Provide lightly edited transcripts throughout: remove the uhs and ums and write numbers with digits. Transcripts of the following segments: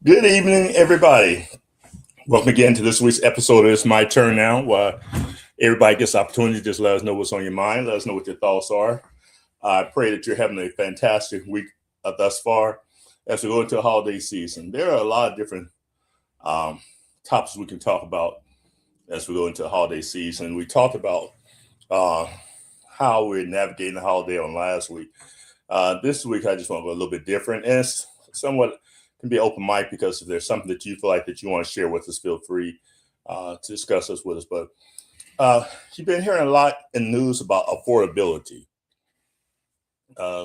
Good evening, everybody. Welcome again to this week's episode of It's My Turn Now, where everybody gets the opportunity to just let us know what's on your mind, let us know what your thoughts are. I pray that you're having a fantastic week thus far as we go into the holiday season. There are a lot of different um, topics we can talk about as we go into the holiday season. We talked about uh, how we're navigating the holiday on last week. This week, I just want to go a little bit different, and it's somewhat can be open mic because if there's something that you feel like that you want to share with us, feel free to discuss this with us. But you've been hearing a lot in news about affordability.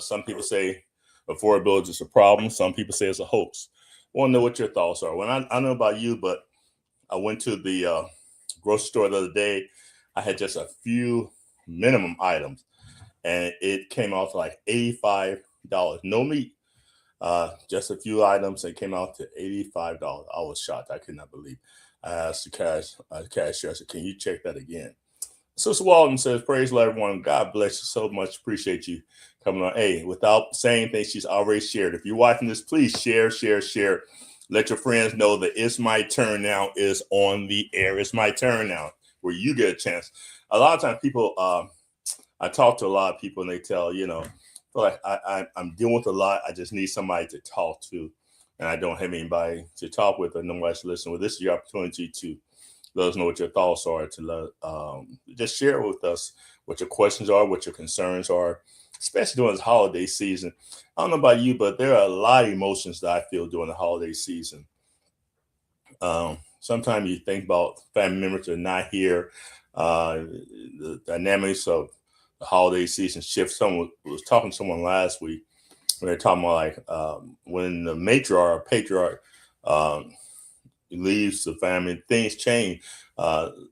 Some people say affordability is a problem. Some people say it's a hoax. I want to know what your thoughts are. When I don't know about you, but I went to the grocery store the other day. I had just a few minimum items, and it came out to like $85. No meat, just a few items, and came out to $85. I was shocked. I could not believe. I asked the cashier, I said, "Can you check that again?" Sister Walton says, "Praise the everyone. God bless you so much. Appreciate you coming on." Hey, without saying anything, she's already shared. If you're watching this, please share, share, share. Let your friends know that It's My Turn Now is on the air. It's my turn now, where you get a chance. A lot of times, people, I talk to a lot of people, and they tell, like I'm dealing with a lot. I just need somebody to talk to, and I don't have anybody to talk with or nobody to listen with. This is your opportunity to let us know what your thoughts are, to just share with us what your questions are, what your concerns are, especially during this holiday season. I don't know about you, but there are a lot of emotions that I feel during the holiday season. Sometimes you think about family members that are not here, the dynamics of the holiday season shift. Someone was talking to someone last week. We were talking about like when the matriarch or patriarch um, leaves the family, things change.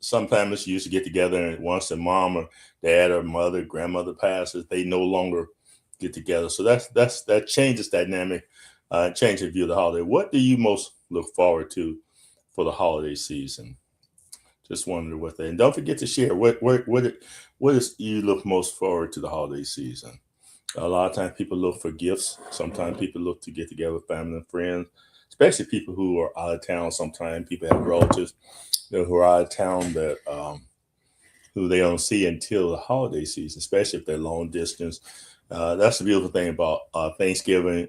Some families used to get together, and once the mom or dad or mother, grandmother passes, they no longer get together. So that changes dynamic, changes the view of the holiday. What do you most look forward to for the holiday season? Just wonder what that. And don't forget to share what is you look most forward to the holiday season. A lot of times people look for gifts. Sometimes people look to get together with family and friends, especially people who are out of town. Sometimes people have relatives who are out of town that who they don't see until the holiday season, especially if they're long distance. That's the beautiful thing about Thanksgiving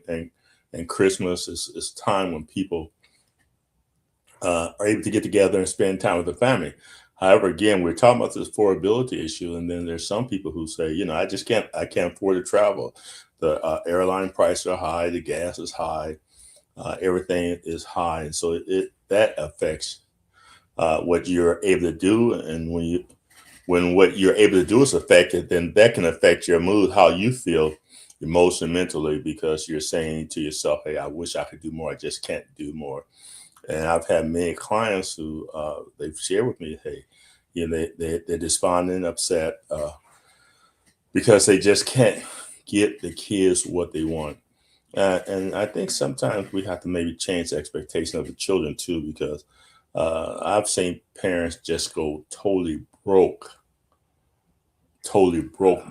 and Christmas is time when people are able to get together and spend time with the family. However, again, we're talking about this affordability issue, and then there's some people who say, I can't afford to travel. The airline prices are high, the gas is high, everything is high, and so it that affects what you're able to do. And when what you're able to do is affected, then that can affect your mood, how you feel emotionally, mentally, because you're saying to yourself, "Hey, I wish I could do more. I just can't do more." And I've had many clients who they've shared with me, "Hey, they're despondent, upset because they just can't get the kids what they want." And I think sometimes we have to maybe change the expectation of the children too, because I've seen parents just go totally broke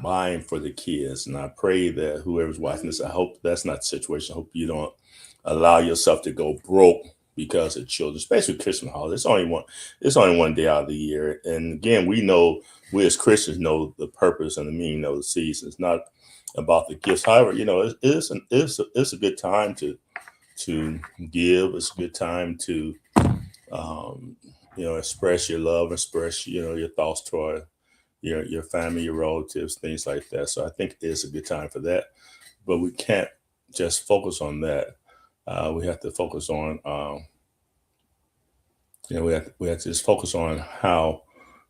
buying for the kids. And I pray that whoever's watching this, I hope that's not the situation. I hope you don't allow yourself to go broke because of children, especially Christmas holiday. It's only one day out of the year. And again, we as Christians know the purpose and the meaning of the season. It's not about the gifts. However, it's a good time to give. It's a good time to um, express your love, express your thoughts toward your family, your relatives, things like that. So I think it is a good time for that. But we can't just focus on that. We have to focus on we have to just focus on how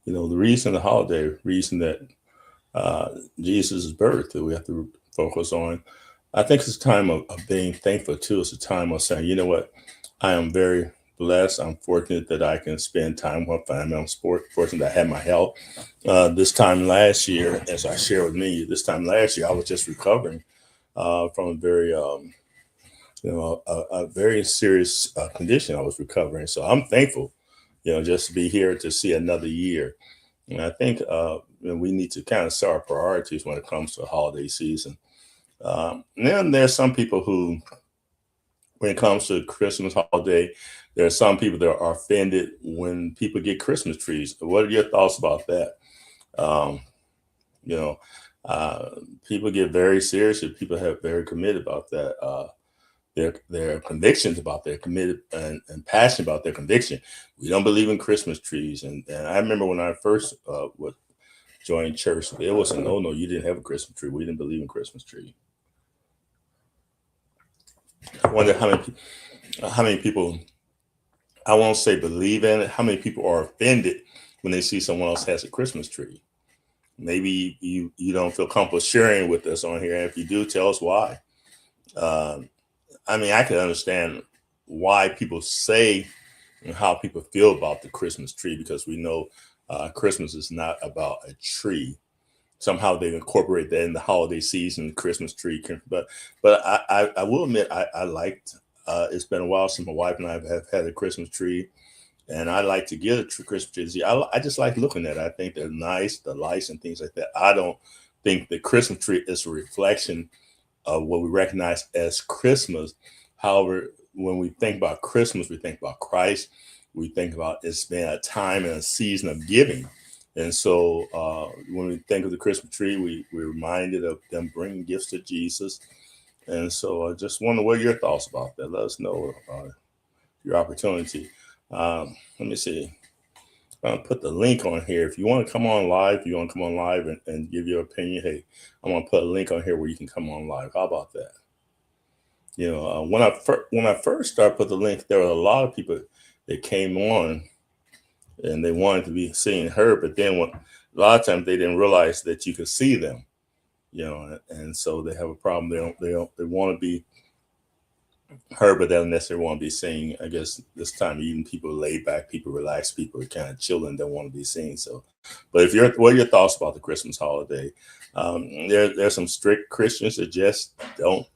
the reason the holiday, reason that uh, Jesus' birth, that we have to focus on. I think it's a time of being thankful too. It's a time of saying, you know what, I am very blessed. I'm fortunate that I can spend time with my family. Fortunate that I have my health. This time last year, as I shared with me, this time last year I was just recovering from a very a very serious condition. I was recovering, so I'm thankful, just to be here to see another year. And I think we need to kind of set our priorities when it comes to the holiday season. And then there's some people who when it comes to Christmas holiday, there are some people that are offended when people get Christmas trees. What are your thoughts about that? Um, you know, uh, People get very serious and people have very committed about that. Their convictions about their committed and passionate about their conviction. We don't believe in Christmas trees, and I remember when I first was joined church, it was a no. You didn't have a Christmas tree. We didn't believe in Christmas tree. I wonder how many people, I won't say believe in it. How many people are offended when they see someone else has a Christmas tree? Maybe you don't feel comfortable sharing with us on here. And if you do, tell us why. Um, I can understand why people say and how people feel about the Christmas tree because we know Christmas is not about a tree. Somehow they incorporate that in the holiday season, Christmas tree. But I will admit I liked. It's been a while since my wife and I have had a Christmas tree, and I like to get a Christmas tree. See, I just like looking at it. I think they're nice, the lights and things like that. I don't think the Christmas tree is a reflection of what we recognize as Christmas. However, when we think about Christmas, we think about Christ. We think about it's been a time and a season of giving. And so when we think of the Christmas tree, we're reminded of them bringing gifts to Jesus. And so I just wonder what your thoughts about that. Let us know your opportunity. Let me see. I'll put the link on here. If you want to come on live, and give your opinion, hey, I'm going to put a link on here where you can come on live. How about that? When I first started put the link, there were a lot of people that came on and they wanted to be seen and heard, but then a lot of times they didn't realize that you could see them, and so they have a problem. They want to be heard, but they don't necessarily want to be seen. I guess this time, even people laid back, people relaxed, people are kind of chilling, don't want to be seen. So, but what are your thoughts about the Christmas holiday? There's some strict Christians that just don't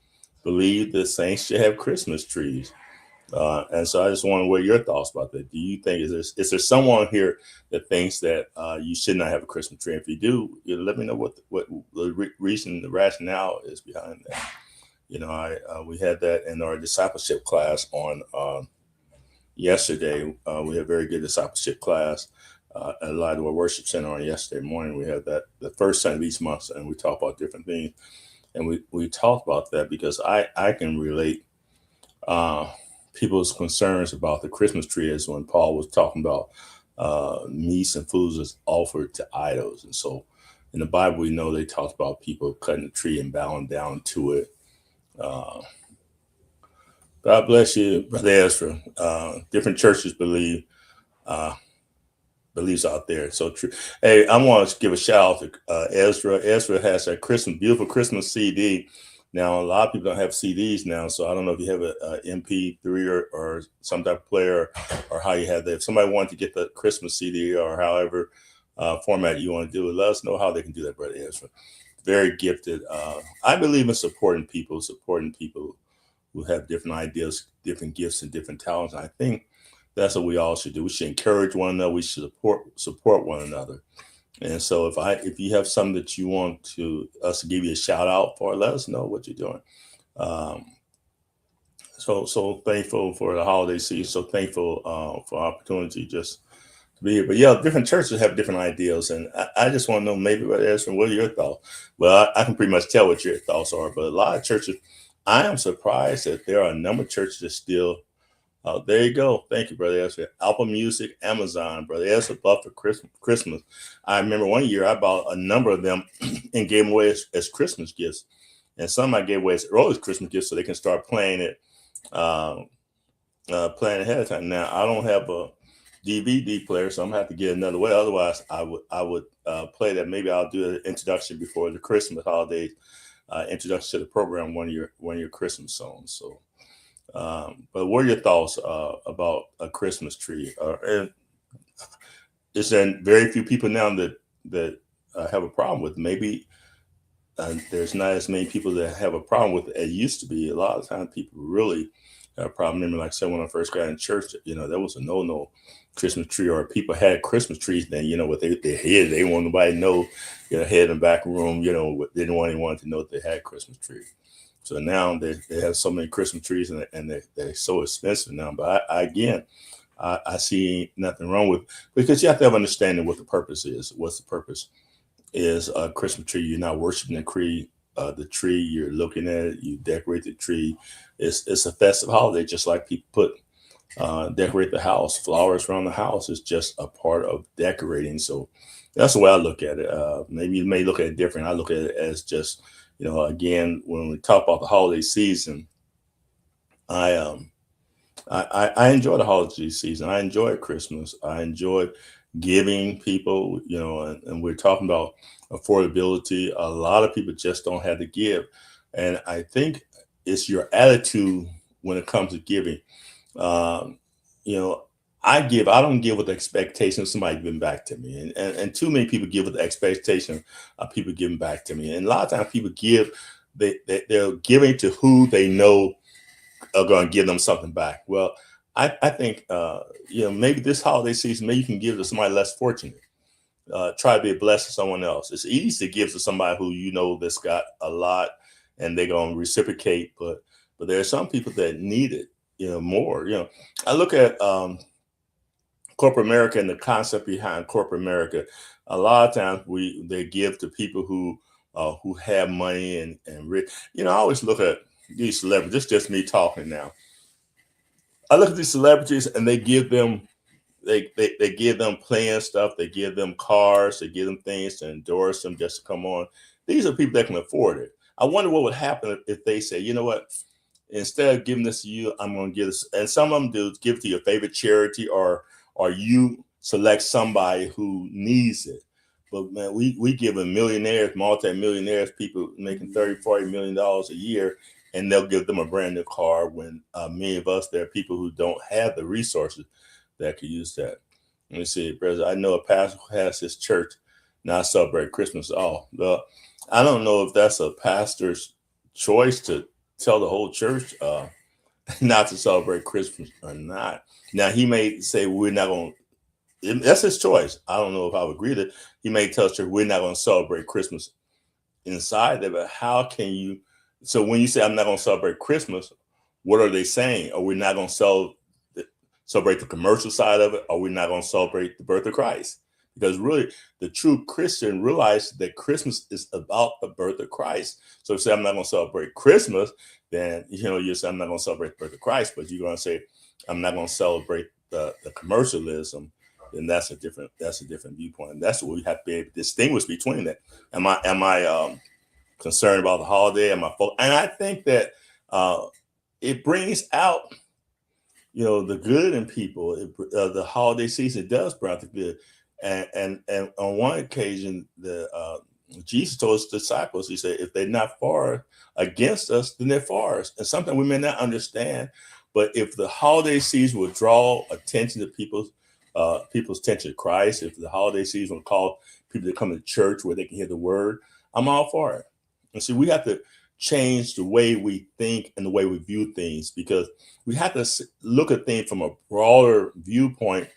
believe the saints should have Christmas trees. And so I just want to know your thoughts about that. Do you think is there someone here that thinks that you should not have a Christmas tree? If you do, let me know what the reason, the rationale is behind that. We had that in our discipleship class on yesterday. We had a very good discipleship class at Light Worship Center on yesterday morning. We had that the first Sunday of each month, and we talked about different things. And we talked about that because I can relate people's concerns about the Christmas tree as when Paul was talking about meats and foods is offered to idols. And so in the Bible, we know they talked about people cutting the tree and bowing down to it. God bless you, Brother Ezra. Different churches beliefs out there. So true. Hey, I want to give a shout out to Ezra. Ezra has a beautiful Christmas CD. Now, a lot of people don't have CDs now, so I don't know if you have a MP3 or some type of player or how you have that. If somebody wanted to get the Christmas CD or however format you want to do it, let us know how they can do that, Brother Ezra. Very gifted. I believe in supporting people who have different ideas, different gifts, and different talents. I think that's what we all should do. We should encourage one another. We should support one another. And so if you have something that you want us to give you a shout out for, let us know what you're doing. So thankful for the holiday season. So thankful for opportunity just to be here. But yeah, different churches have different ideas, and I just want to know maybe what are your thoughts? Well, I can pretty much tell what your thoughts are, but a lot of churches, I am surprised that there are a number of churches that still. There you go. Thank you, Brother Ezra. Apple Music, Amazon, Brother Ezra bought for Christmas. I remember one year I bought a number of them and gave them away as Christmas gifts. And some I gave away as early as Christmas gifts so they can start playing it playing ahead of time. Now, I don't have a DVD player, so I'm going to have to get another way. Otherwise, I would play that. Maybe I'll do an introduction before the Christmas holidays, introduction to the program, one of your Christmas songs. So. But what are your thoughts about a Christmas tree? And is there very few people now that have a problem with? Maybe there's not as many people that have a problem with it as used to be. A lot of times, people really have a problem. Remember, like I said, when I first got in church, there was a no Christmas tree, or people had Christmas trees. Then what they hid, they want nobody to know. Head in the back room, didn't want anyone to know that they had Christmas trees. So now they have so many Christmas trees, and they're so expensive now. But again, I see nothing wrong with, because you have to have understanding what the purpose is. What's the purpose? Is a Christmas tree. You're not worshiping the tree. You're looking at it. You decorate the tree. It's a festive holiday, just like people decorate the house. Flowers around the house is just a part of decorating. So that's the way I look at it. Maybe you may look at it different. I look at it as just, again, when we talk about the holiday season, I I enjoy the holiday season. I enjoy Christmas. I enjoy giving people, and we're talking about affordability. A lot of people just don't have to give. And I think it's your attitude when it comes to giving. Um, you know, I don't give with the expectation of somebody giving back to me. And too many people give with the expectation of people giving back to me. And a lot of times people give, they're giving to who they know are going to give them something back. Well, I think, maybe this holiday season, maybe you can give to somebody less fortunate. Try to be a blessing to someone else. It's easy to give to somebody who you know that's got a lot and they're going to reciprocate, but there are some people that need it, more. I look at corporate America and the concept behind corporate America. A lot of times they give to people who have money and rich. I always look at these celebrities. This is just me talking now. I look at these celebrities and they give them playing stuff, they give them cars, they give them things to endorse them just to come on. These are people that can afford it. I wonder what would happen if they say, you know what, instead of giving this to you, I'm going to give this. And some of them do give to your favorite charity, or you select somebody who needs it. But man, we give a millionaires, multi-millionaires, people making 30, $40 million a year, and they'll give them a brand new car when many of us, there are people who don't have the resources that could use that. Let me see, brother. I know a pastor who has his church not celebrate Christmas at all. Well, I don't know if that's a pastor's choice to tell the whole church not to celebrate Christmas or not. Now, he may say we're not going to, that's his choice. I don't know if I would agree that he may tell us we're not going to celebrate Christmas inside there, but how can you? So when you say I'm not going to celebrate Christmas, what are they saying? Are we not going to celebrate the commercial side of it? Or are we not going to celebrate the birth of Christ? Because really, the true Christian realizes that Christmas is about the birth of Christ. So if you say I'm not going to celebrate Christmas, then you say I'm not going to celebrate the birth of Christ, but you're going to say I'm not going to celebrate the commercialism. Then that's a different viewpoint, and that's what we have to be able to distinguish between that. Am I concerned about the holiday? And I think that it brings out the good in people. The holiday season does bring out the good. And on one occasion, Jesus told his disciples, he said, if they're not for against us, then they're for us. And something we may not understand, but if the holiday season will draw attention to people's attention to Christ, if the holiday season will call people to come to church where they can hear the word, I'm all for it. And see, we have to change the way we think and the way we view things, because we have to look at things from a broader viewpoint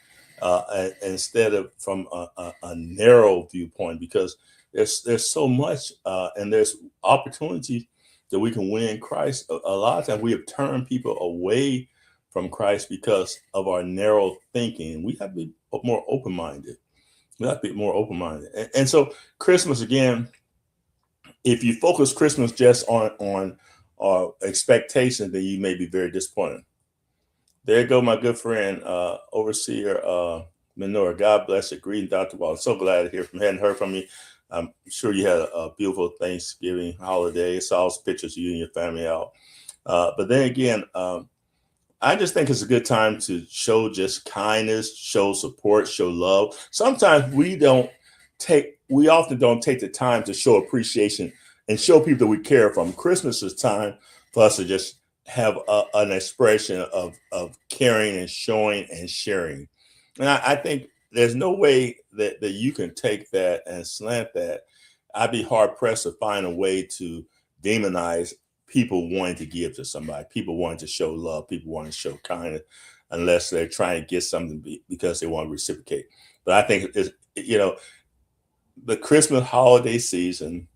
instead of from a narrow viewpoint, because there's so much and there's opportunities that we can win in Christ. A lot of times we have turned people away from Christ because of our narrow thinking. We have to be more open-minded. And so Christmas, again, if you focus Christmas just on expectations, then you may be very disappointed. There you go, my good friend, Overseer Menor. God bless you. Greeting, Dr. Wall. So glad to hear from you. Hadn't heard from you. I'm sure you had a beautiful Thanksgiving holiday. Saw pictures of you and your family out. But then again, I just think it's a good time to show just kindness, show support, show love. Sometimes we often don't take the time to show appreciation and show people that we care for them. Christmas is time for us to just have an expression of caring and showing and sharing. And I think there's no way that you can take that and slant that. I'd be hard pressed to find a way to demonize people wanting to give to somebody, people wanting to show love, people wanting to show kindness, unless they're trying to get something because they want to reciprocate. But I think the Christmas holiday season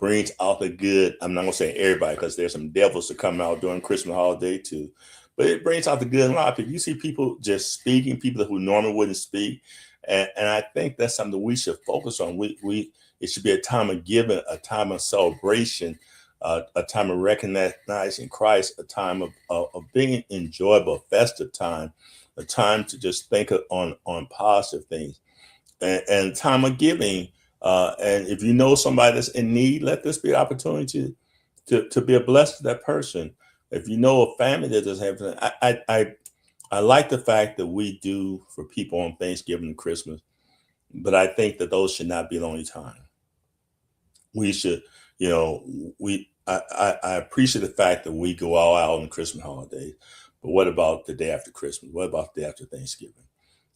brings out the good. I'm not gonna say everybody because there's some devils that come out during Christmas holiday too, but it brings out the good in a lot of people. You see people just speaking, people who normally wouldn't speak, and I think that's something we should focus on. We it should be a time of giving, a time of celebration, a time of recognizing Christ, a time of being enjoyable, festive time, a time to just think on positive things, and time of giving. And if you know somebody that's in need, let this be an opportunity to be a blessing to that person. If you know a family that doesn't have, I like the fact that we do for people on Thanksgiving and Christmas, but I think that those should not be the only time. We should, you know, I appreciate the fact that we go all out on the Christmas holiday, but what about the day after Christmas? What about the day after Thanksgiving?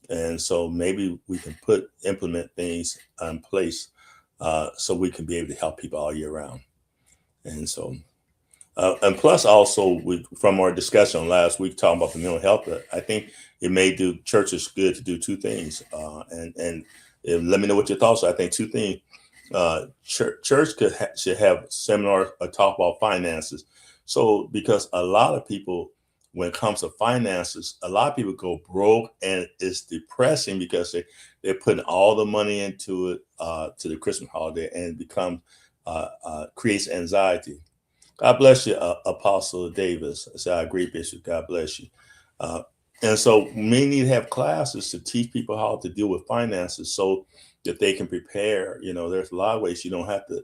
And so maybe we can implement things in place so we can be able to help people all year round. And so, and plus also from our discussion last week talking about the mental health, I think it may do churches good to do two things. And let me know what your thoughts are. I think two things. Church should have seminars talk about finances. So because a lot of people, when it comes to finances, a lot of people go broke, and it's depressing because they're putting all the money into it to the Christmas holiday, and it becomes creates anxiety. God bless you, Apostle Davis. I say, I agree, Bishop. God bless you. Uh, and so we need to have classes to teach people how to deal with finances so that they can prepare. You know, there's a lot of ways you don't have to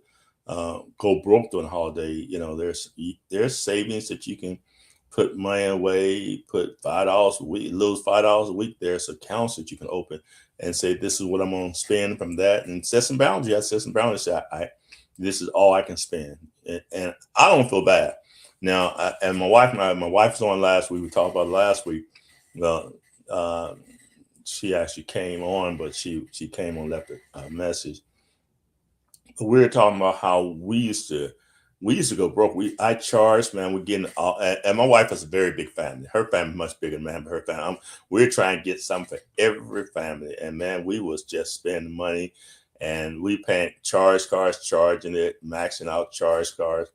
go broke during the holiday. You know, there's savings that you can put money away, put $5 a week, lose $5 a week. There's accounts that you can open and say, this is what I'm going to spend from that, and set some boundaries. I set some boundaries. Say, this is all I can spend, and I don't feel bad. Now, and my wife and my wife was on last week. We talked about it last week. Well, she actually came on, but she came on, left a message. We were talking about how we used to go broke. I charged, man. We're getting all, and my wife has a very big family. Her family much bigger than mine, but her family. We're trying to get something for every family, and man, we was just spending money, and we paying charge cards, charging it, maxing out charge cards,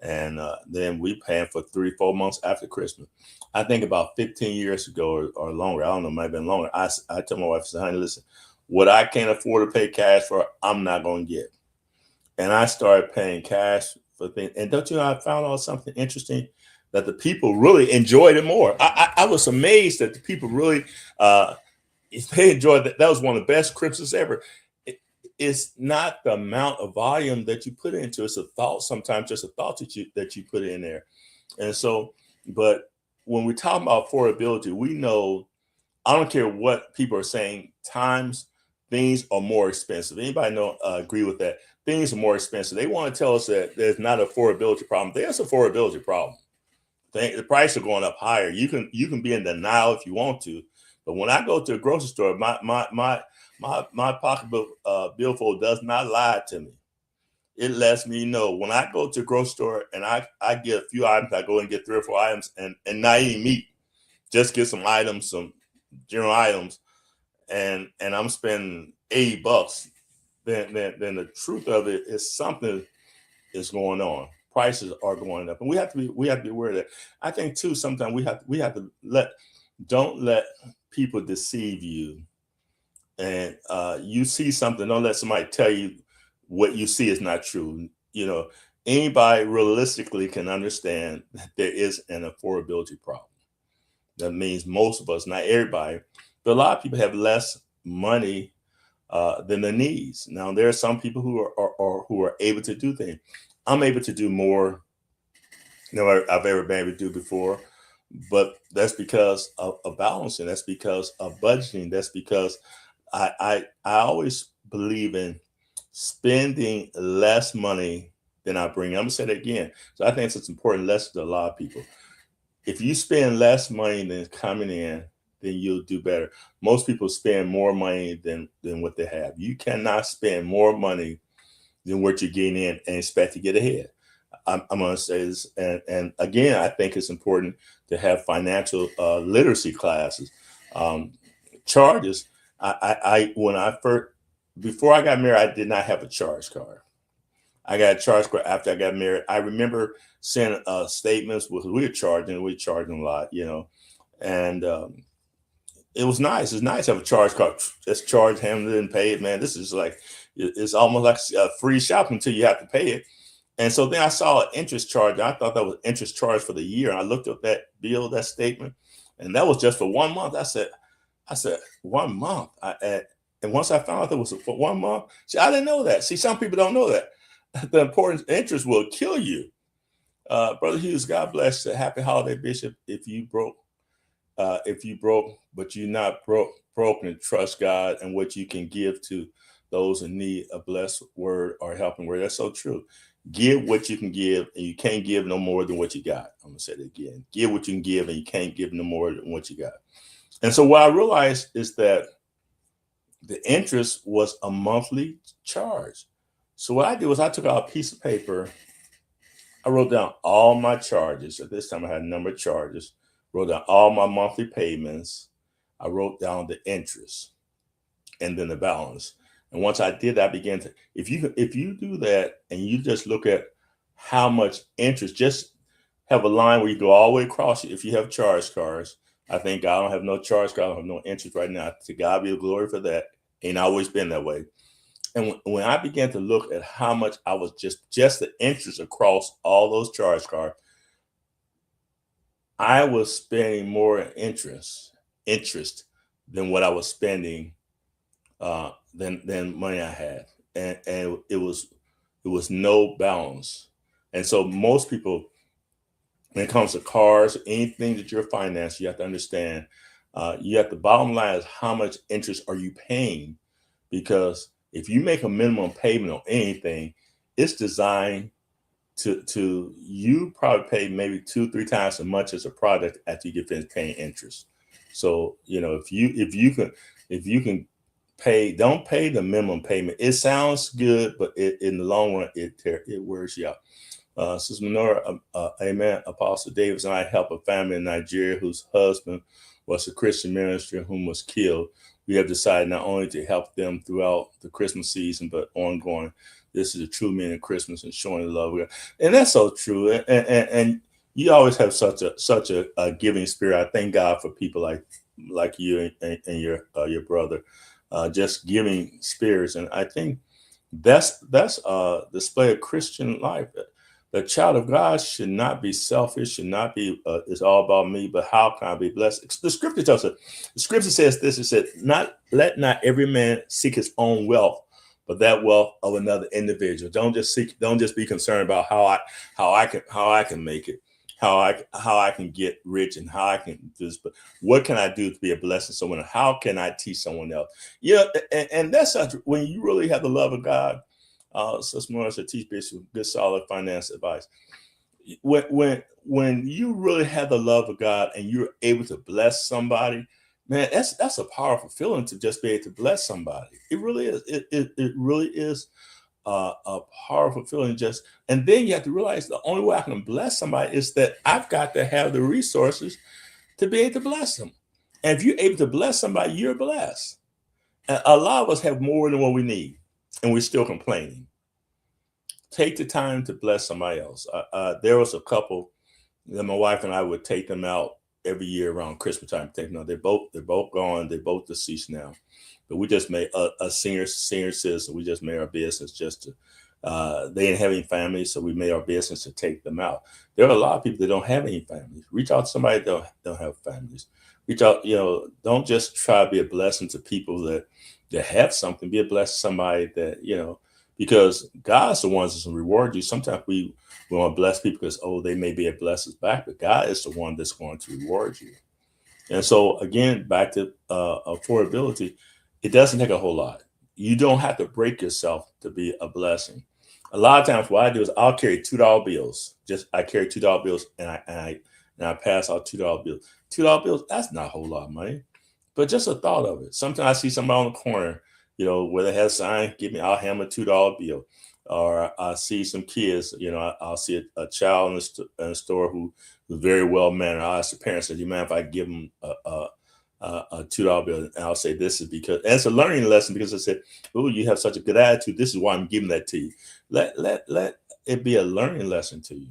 and then we paying for 3-4 months after Christmas. I think about 15 years ago or longer. I don't know, might have been longer. I told my wife, I said, honey, listen, what I can't afford to pay cash for, I'm not going to get. And I started paying cash for things. And don't you know, I found out something interesting, that the people really enjoyed it more. I was amazed that the people really they enjoyed that. That was one of the best Christmas ever. It's not the amount of volume that you put into it. It's a thought, sometimes just a thought that you put in there. And so, but when we talk about affordability, we know, I don't care what people are saying, times, things are more expensive. Anybody know agree with that? Things are more expensive. They want to tell us that there's not an affordability problem. There's an affordability problem. The prices are going up higher. You can be in denial if you want to, but when I go to a grocery store, my pocketbook billfold does not lie to me. It lets me know when I go to a grocery store and I get a few items. I go and get 3 or 4 items, and not eating meat, just get some items, some general items, and I'm spending $80. Then the truth of it is something is going on. Prices are going up, and we have to be aware of that. I think too, sometimes we have to don't let people deceive you. And you see something, don't let somebody tell you what you see is not true. You know, anybody realistically can understand that there is an affordability problem. That means most of us, not everybody, but a lot of people have less money than their needs. Now, there are some people who are able to do things. I'm able to do more than I've ever been able to do before, but that's because of balancing. That's because of budgeting. That's because I always believe in spending less money than I bring. I'm gonna say that again. So I think it's an important lesson to a lot of people. If you spend less money than coming in, then you'll do better. Most people spend more money than what they have. You cannot spend more money than what you're getting in and expect to get ahead. I'm going to say this, and again, I think it's important to have financial literacy classes. Charges. When I first, before I got married, I did not have a charge card. I got a charge card after I got married. I remember sending statements because we were charging a lot, and it was nice. It's nice to have a charge card. Just charge, handled it, and pay it. Man, this is like it's almost like free shopping until you have to pay it. And so then I saw an interest charge. I thought that was interest charge for the year. And I looked up that bill, that statement, and that was just for 1 month. I said 1 month. And once I found out it was for 1 month, see, I didn't know that. See, some people don't know that. The important interest will kill you. Brother Hughes, God bless you. Happy holiday, Bishop. If you broke, but you're not broken, trust God and what you can give to those in need, a blessed word or helping word. That's so true. Give what you can give, and you can't give no more than what you got. I'm gonna say that again. Give what you can give, and you can't give no more than what you got. And so what I realized is that the interest was a monthly charge. So what I did was I took out a piece of paper. I wrote down all my charges. At this time, I had a number of charges. Wrote down all my monthly payments. I wrote down the interest and then the balance. And once I did that, I began to, if you do that and you just look at how much interest, just have a line where you go all the way across it. If you have charge cards, I think I don't have no charge card, I don't have no interest right now. To God be the glory for that. Ain't always been that way. And when I began to look at how much I was just the interest across all those charge cards, I was spending more interest than what I was spending than money I had, and it was no balance. And so most people, when it comes to cars, anything that you're financing, you have to understand. The bottom line is how much interest are you paying, because if you make a minimum payment on anything, it's designed to you probably pay maybe 2-3 times as much as a product after you get finished paying interest. So if you can pay, don't pay the minimum payment. It sounds good, but in the long run, it wears you out. Sister Menora, amen. Apostle Davis and I help a family in Nigeria whose husband was a Christian minister whom was killed. We have decided not only to help them throughout the Christmas season, but ongoing. This is a true meaning of Christmas and showing the love of God. And that's so true. And you always have such a giving spirit. I thank God for people like you and your brother, just giving spirits. And I think that's a display of Christian life. The child of God should not be selfish, should not be, it's all about me, but how can I be blessed? The scripture tells us, the scripture says this, it said, let not every man seek his own wealth, but that wealth of another individual. Don't just be concerned about how I can make it, how I can get rich and how I can do this, but what can I do to be a blessing to someone? How can I teach someone else? And that's such, when you really have the love of God. Sister Morris, teach Bishop good solid finance advice. When you really have the love of God and you're able to bless somebody, man, that's a powerful feeling to just be able to bless somebody. It really is. It really is a powerful feeling. And then you have to realize the only way I can bless somebody is that I've got to have the resources to be able to bless them. And if you're able to bless somebody, you're blessed. And a lot of us have more than what we need, and we're still complaining. Take the time to bless somebody else. There was a couple that my wife and I would take them out every year around Christmas time. They're both gone. They're both deceased now. But we just made a senior citizen. We just made our business just to. They didn't have any families, so we made our business to take them out. There are a lot of people that don't have any families. Reach out to somebody that don't have families. Reach out. Don't just try to be a blessing to people that have something. Be a blessing to somebody that because God's the ones that's going to reward you. Sometimes we want to bless people because, they may be a blessing back, but God is the one that's going to reward you. And so, again, back to affordability, it doesn't take a whole lot. You don't have to break yourself to be a blessing. A lot of times what I do is I'll carry $2 bills. I carry $2 bills and I pass out $2 bills. $2 bills, that's not a whole lot of money, but just a thought of it. Sometimes I see somebody on the corner, where they have a sign, I'll hand them a $2 bill. Or I see some kids, I'll see a child in the store who's very well mannered. I ask the parents, do you mind if I give them a $2 bill, and I'll say this is because, and it's a learning lesson, because I said, "Oh, you have such a good attitude. This is why I'm giving that to you." Let it be a learning lesson to you.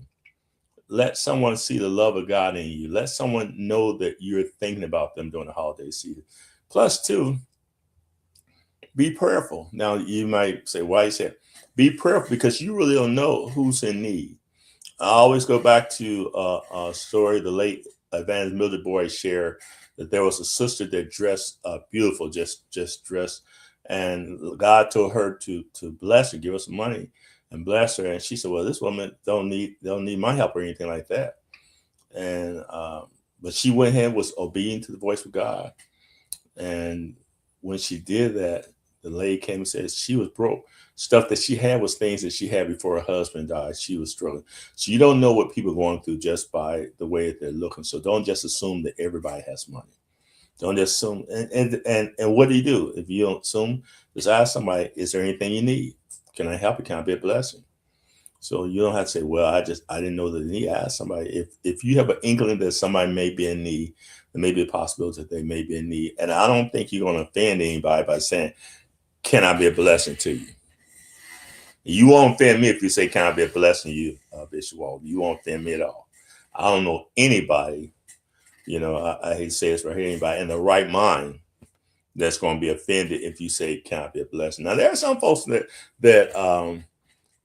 Let someone see the love of God in you. Let someone know that you're thinking about them during the holiday season. Plus, two, be prayerful. Now, you might say, "Why you say be prayerful?" Because you really don't know who's in need. I always go back to a story the late Evangelist Mildred Boyd shared, that there was a sister that dressed beautiful, just dressed, and God told her to bless her, give her some money, and bless her. And she said, "Well, this woman don't need my help or anything like that." And but she went ahead, was obedient to the voice of God, and when she did that, the lady came and said she was broke. Stuff that she had was things that she had before her husband died. She was struggling. So you don't know what people are going through just by the way that they're looking. So don't just assume that everybody has money. Don't just assume. And what do? If you don't assume, just ask somebody, is there anything you need? Can I help you? Can I be a blessing? So you don't have to say, well, I didn't know that need. Ask somebody. If you have an inkling that somebody may be in need, there may be a possibility that they may be in need. And I don't think you're going to offend anybody by saying, can I be a blessing to you? You won't offend me if you say, can I be a blessing to you, Bishop Walton? You won't offend me at all. I don't know anybody, I hate to say this right here, anybody in the right mind that's going to be offended if you say, can I be a blessing? Now, there are some folks that I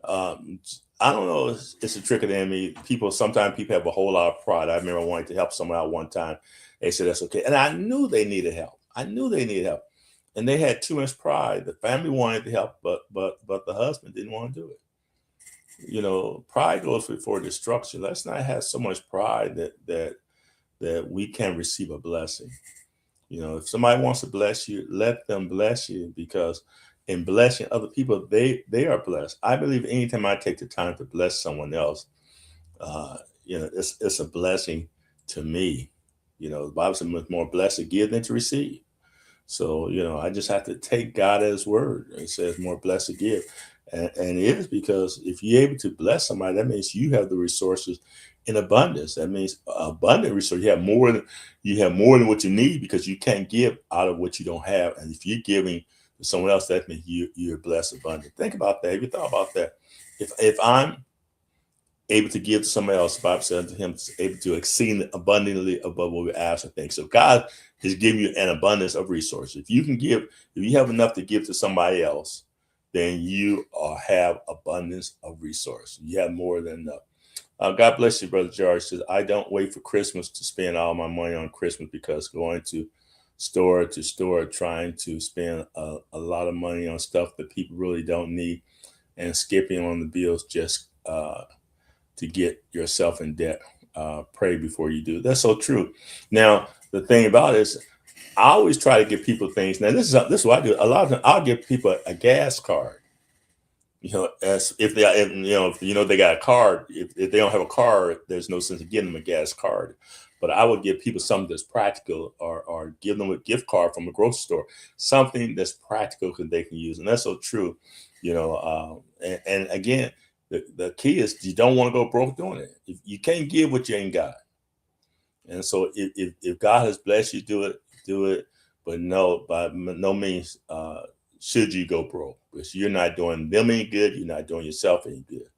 don't know, it's a trick of the enemy. Sometimes people have a whole lot of pride. I remember wanting to help someone out one time. They said, that's okay. And I knew they needed help. And they had too much pride. The family wanted to help, but the husband didn't want to do it. Pride goes before destruction. Let's not have so much pride that we can receive a blessing. If somebody wants to bless you, let them bless you, because in blessing other people, they are blessed. I believe anytime I take the time to bless someone else, it's a blessing to me. The Bible says it's more blessed to give than to receive. So, I just have to take God at his word. It says more blessed to give. And it is because if you're able to bless somebody, that means you have the resources in abundance. That means abundant resources. You have more than what you need, because you can't give out of what you don't have. And if you're giving to someone else, that means you're blessed abundant. Think about that. Have you thought about that? If I'm able to give to somebody else, the Bible says to him, able to exceed abundantly above what we ask or think. So God is giving you an abundance of resources. If you have enough to give to somebody else, then you have abundance of resources. You have more than enough. God bless you, Brother George. Says, I don't wait for Christmas to spend all my money on Christmas, because going to store to store, trying to spend a lot of money on stuff that people really don't need, and skipping on the bills just to get yourself in debt. Pray before you do. That's so true. Now, the thing about it is, I always try to give people things. Now, this is what I do. A lot of times, I'll give people a gas card. As if they got a card. If they don't have a car, there's no sense of getting them a gas card. But I would give people something that's practical, or give them a gift card from a grocery store, something that's practical that they can use. And that's so true. And again, the key is you don't want to go broke doing it. If you can't give what you ain't got. And so if God has blessed you, do it. But no, by no means should you go broke, because you're not doing them any good. You're not doing yourself any good.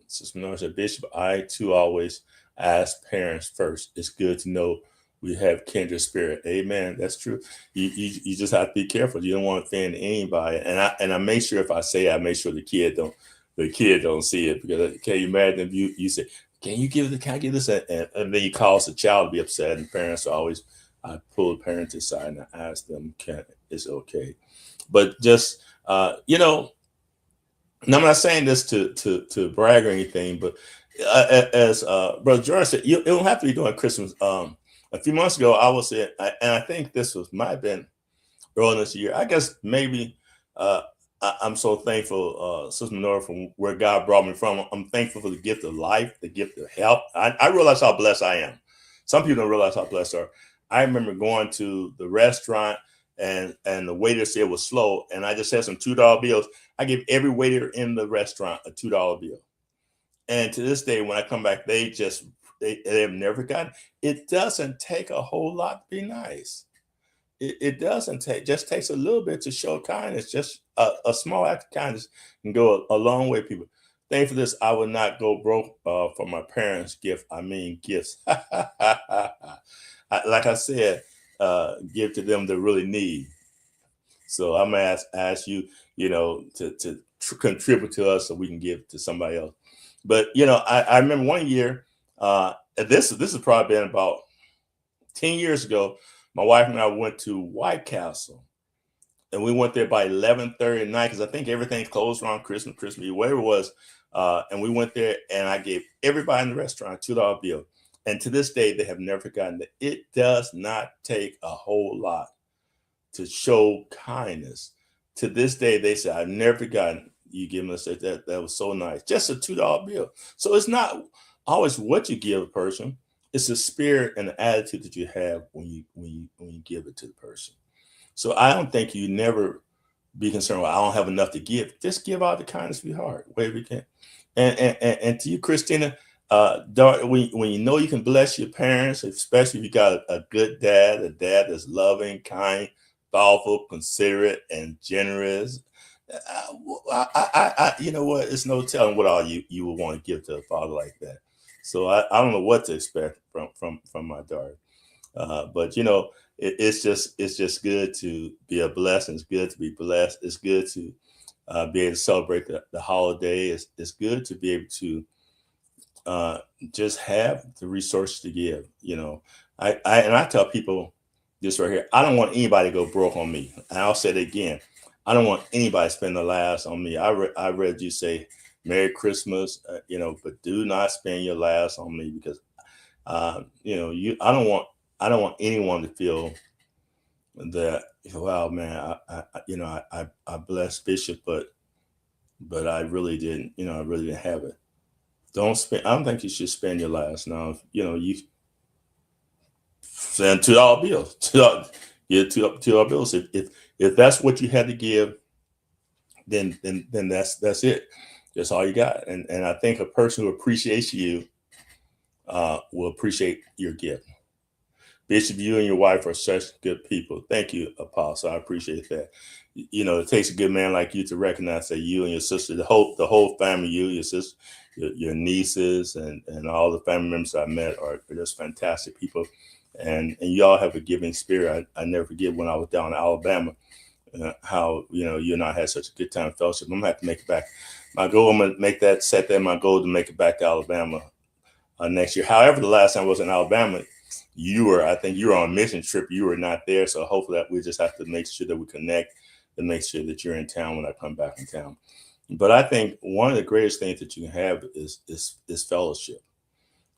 Sister Minoru said, Bishop, I too always ask parents first. It's good to know we have kindred spirit. Amen. That's true. You just have to be careful. You don't want to offend anybody. And I make sure, if I say, I make sure the kid don't see it, because can you imagine if you say, can I give this? And then you cause the child to be upset, and parents I pull the parents aside and I ask them, it's okay. But just, and I'm not saying this to brag or anything, but as Brother George said, it don't have to be during Christmas. A few months ago, I was in, and I think might have been early this year. I guess maybe I'm so thankful, Sister Minoru, from where God brought me from. I'm thankful for the gift of life, the gift of health. I realize how blessed I am. Some people don't realize how blessed they are. I remember going to the restaurant, and the waiter said it was slow, and I just had some $2 bills. I give every waiter in the restaurant a $2 bill. And to this day, when I come back, they just they have never gotten. It doesn't take a whole lot to be nice. It doesn't take, just takes a little bit to show kindness. Just a small act of kindness can go a long way, people. Thank for this. I would not go broke for my parents' gift. I mean, gifts. Like I said, give to them that really need. So I'm gonna ask you, to contribute to us so we can give to somebody else. But I remember one year, this has probably been about 10 years ago. My wife and I went to White Castle, and we went there by 11:30 at night because I think everything closed around Christmas Eve, whatever it was. And we went there, and I gave everybody in the restaurant a $2 bill. And to this day, they have never forgotten that. It does not take a whole lot to show kindness. To this day, they say, I've never forgotten you giving us that. That was so nice. Just a $2 bill. So it's not always what you give a person. It's the spirit and the attitude that you have when you give it to the person. So I don't think you never be concerned, well, I don't have enough to give. Just give out the kindness of your heart, wherever you can. And to you, Christina, when you know you can bless your parents, especially if you got a good dad, a dad that's loving, kind, thoughtful, considerate, and generous. You know what? It's no telling what all you would want to give to a father like that. So I don't know what to expect from my daughter. But it's just good to be a blessing. It's good to be blessed. It's good to be able to celebrate the holiday. It's good to be able to just have the resources to give. I tell people this right here. I don't want anybody to go broke on me. And I'll say it again. I don't want anybody to spend the last on me. I read you say Merry Christmas, but do not spend your last on me because I don't want anyone to feel that, wow, man, I blessed Bishop, but I really didn't, I really didn't have it. Don't spend. I don't think you should spend your last. Now, you send $2 bills, $2 bills. If that's what you had to give, then that's it. That's all you got. And I think a person who appreciates you will appreciate your gift. Bishop, you and your wife are such good people. Thank you, Apostle. I appreciate that. It takes a good man like you to recognize that you and your sister, the whole family, you, your sister, your nieces, and all the family members I met are just fantastic people. And you all have a giving spirit. I never forget when I was down in Alabama, how you and I had such a good time fellowship. I'm gonna have to make it back. My goal, I'm gonna set that my goal to make it back to Alabama next year. However, the last time I was in Alabama, I think you were on a mission trip. You were not there. So hopefully that we just have to make sure that we connect and make sure that you're in town when I come back in town. But I think one of the greatest things that you can have is fellowship.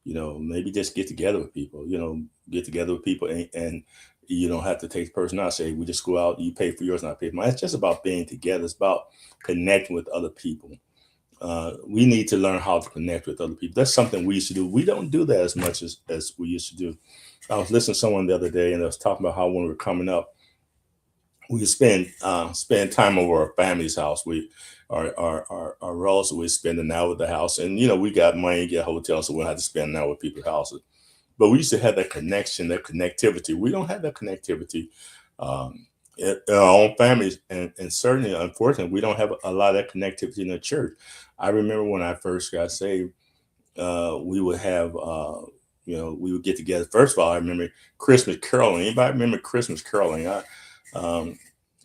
Maybe just get together with people, and you don't have to take the person out, say, we just go out, you pay for yours and I pay for mine. It's just about being together. It's about connecting with other people. We need to learn how to connect with other people. That's something we used to do. We don't do that as much as we used to do. I was listening to someone the other day, and I was talking about how when we were coming up, we would spend time over our family's house. Our relatives would spend an hour at the house, and we got money to get a hotel, so we don't have to spend an hour with people's houses. But we used to have that connection, that connectivity. We don't have that connectivity in our own families, and certainly, unfortunately, we don't have a lot of that connectivity in the church. I remember when I first got saved, we would have, we would get together. First of all, I remember Christmas caroling. Anybody remember Christmas caroling?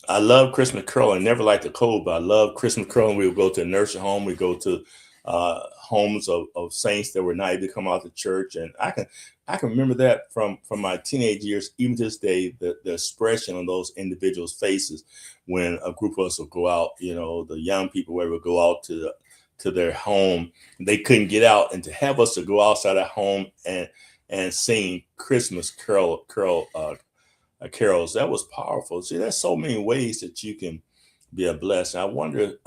I love Christmas caroling. Never liked the cold, but I love Christmas caroling. We would go to a nursing home. We go to homes of saints that were not able to come out to church, and I can remember that from my teenage years, even to this day, the expression on those individuals' faces when a group of us would go out. The young people would go out to their home. They couldn't get out, and to have us to go outside our home and sing Christmas carols, that was powerful. See, there's so many ways that you can be a blessing. I wonder,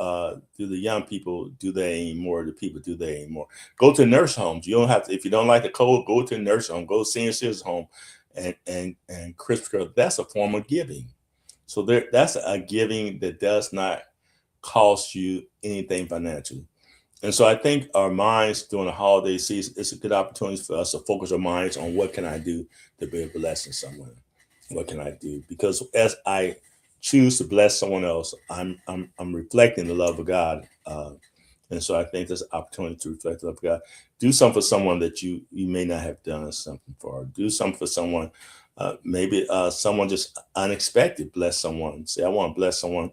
do the young people do that anymore? Do people do that anymore? Go to nurse homes. You don't have to, if you don't like the cold, go to a nurse home, go to senior citizen home, and Christmas carol. That's a form of giving. So that's a giving that does not cost you anything financially. And so I think our minds during the holiday season, it's a good opportunity for us to focus our minds on what can I do to be a blessing to someone. What can I do? Because as I choose to bless someone else, I'm reflecting the love of God. And so I think there's an opportunity to reflect the love of God. Do something for someone that you may not have done something for. Do something for someone. Maybe someone just unexpected. Bless someone. Say, I want to bless someone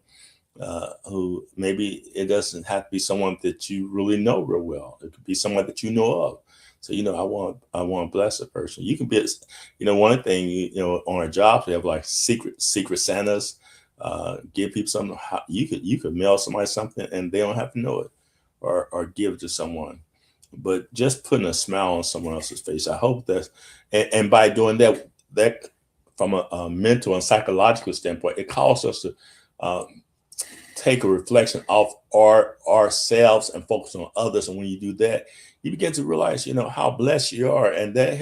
who maybe it doesn't have to be someone that you really know real well. It could be someone that you know of. So I want to bless a person. You can be, one thing on our jobs we have like secret Santas. Give people something. You could mail somebody something and they don't have to know it, or give it to someone. But just putting a smile on someone else's face. I hope that, and by doing that from a mental and psychological standpoint, it calls us to. Uh, Take a reflection of ourselves and focus on others. And when you do that, you begin to realize, how blessed you are, and that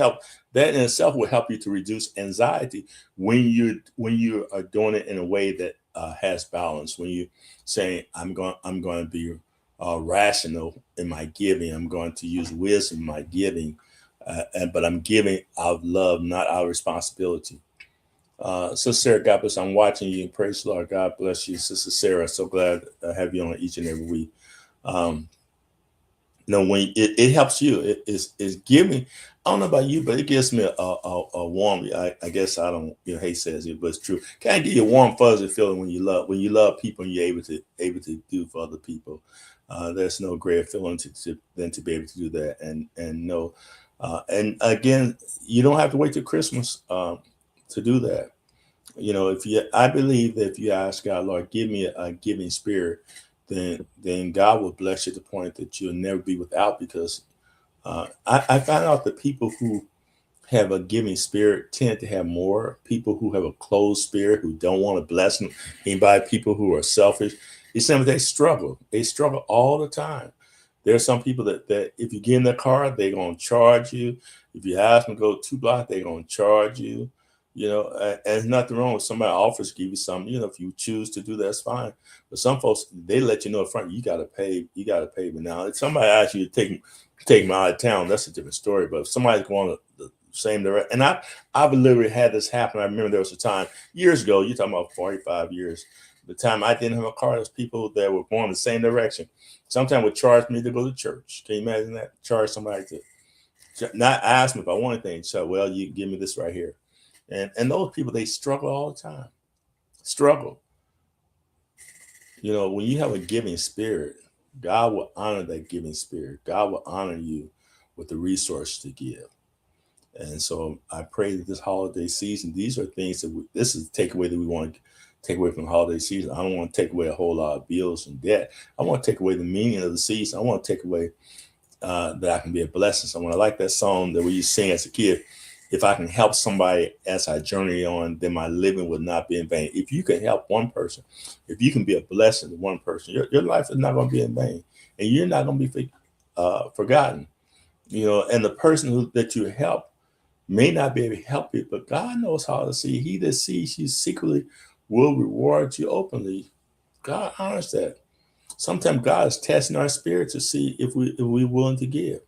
in itself will help you to reduce anxiety when you are doing it in a way that has balance. When you say, I'm going to be rational in my giving. I'm going to use wisdom in my giving, but I'm giving out of love, not out of responsibility. Sister Sarah, God bless. I'm watching you. Praise the Lord. God bless you, Sister Sarah. So glad to have you on each and every week. Um, when it helps you, it's giving. I don't know about you, but it gives me a warm. I guess I don't. Hate says it, but it's true. Can I give you a warm fuzzy feeling when you love people and you're able to do for other people? There's no greater feeling than to be able to do that, and no, and again, you don't have to wait till Christmas to do that. I believe that if you ask God, Lord, give me a giving spirit, then God will bless you to the point that you'll never be without. Because I found out that people who have a giving spirit tend to have more. People who have a closed spirit, who don't want to bless anybody, people who are selfish, it's something they struggle. They struggle all the time. There are some people that if you get in their car, they're gonna charge you. If you ask them to go 2 blocks, they're gonna charge you. And there's nothing wrong with somebody offers to give you something. If you choose to do that, that's fine. But some folks, they let you know up front, you gotta pay. You gotta pay. But now, if somebody asks you to take them out of town, that's a different story. But if somebody's going the same direction, and I've literally had this happen. I remember there was a time years ago. You're talking about 45 years. The time I didn't have a car, there's people that were going the same direction. Sometimes would charge me to go to church. Can you imagine that? Charge somebody to not ask me if I want anything. So, well, you give me this right here. And those people, they struggle all the time. Struggle. When you have a giving spirit, God will honor that giving spirit. God will honor you with the resource to give. And so I pray that this holiday season, these are things this is the takeaway that we want to take away from the holiday season. I don't want to take away a whole lot of bills and debt. I want to take away the meaning of the season. I want to take away that I can be a blessing. So when I like that song that we used to sing as a kid, if I can help somebody as I journey on, then my living will not be in vain. If you can help one person, if you can be a blessing to one person, your life is not going to be in vain, and you're not going to be forgotten. And the person that you help may not be able to help you, but God knows how to see. He that sees you secretly will reward you openly. God honors that. Sometimes God is testing our spirit to see if we're willing to give.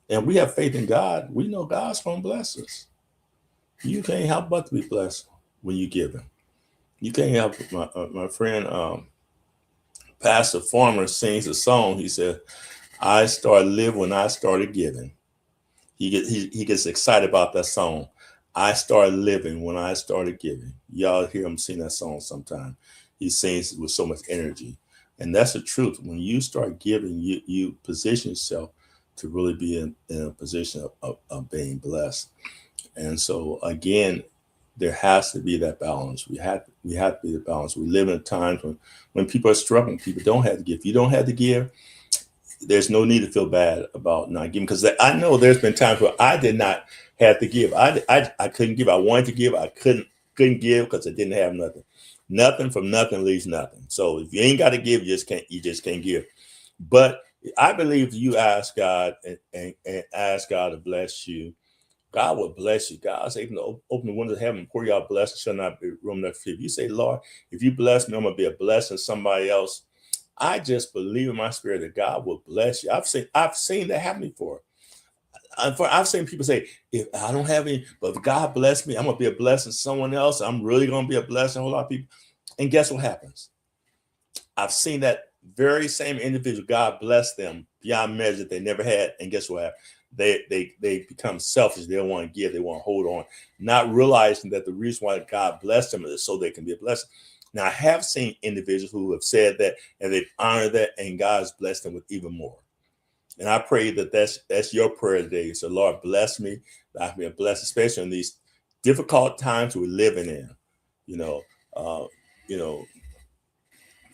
And we have faith in God. We know God's going to bless us. You can't help but to be blessed when you give Him. You can't help. My friend, Pastor Farmer, sings a song. He said, "I started living when I started giving." He gets excited about that song. I started living when I started giving. Y'all hear him sing that song sometime. He sings with so much energy. And that's the truth. When you start giving, you position yourself to really be in a position of being blessed. And so again, there has to be that balance. We have to be the balance. We live in times when people are struggling, people don't have to give. If you don't have to give, there's no need to feel bad about not giving, because I know there's been times where I did not have to give. I couldn't give. I wanted to give. I couldn't give because I didn't have nothing. Nothing from nothing leaves nothing. So if you ain't got to give, you just can't give. But I believe you ask God and ask God to bless you. God will bless you. God's able to open the windows of heaven and pour you out blessings, shall not be room enough for you. If you say, Lord, if you bless me, I'm going to be a blessing to somebody else. I just believe in my spirit that God will bless you. I've seen that happen before. I've seen people say, if I don't have any, but if God bless me, I'm gonna be a blessing to someone else. I'm really gonna be a blessing to a whole lot of people. And guess what happens? I've seen that very same individual, God bless them beyond measure they never had. And guess what happens? They become selfish. They don't want to give, they want to hold on, not realizing that the reason why God blessed them is so they can be a blessing. Now, I have seen individuals who have said that and they've honored that, and God's blessed them with even more. And I pray that that's your prayer today. So, Lord, bless me. I can be a blessing, especially in these difficult times we're living in. You know, uh, you know,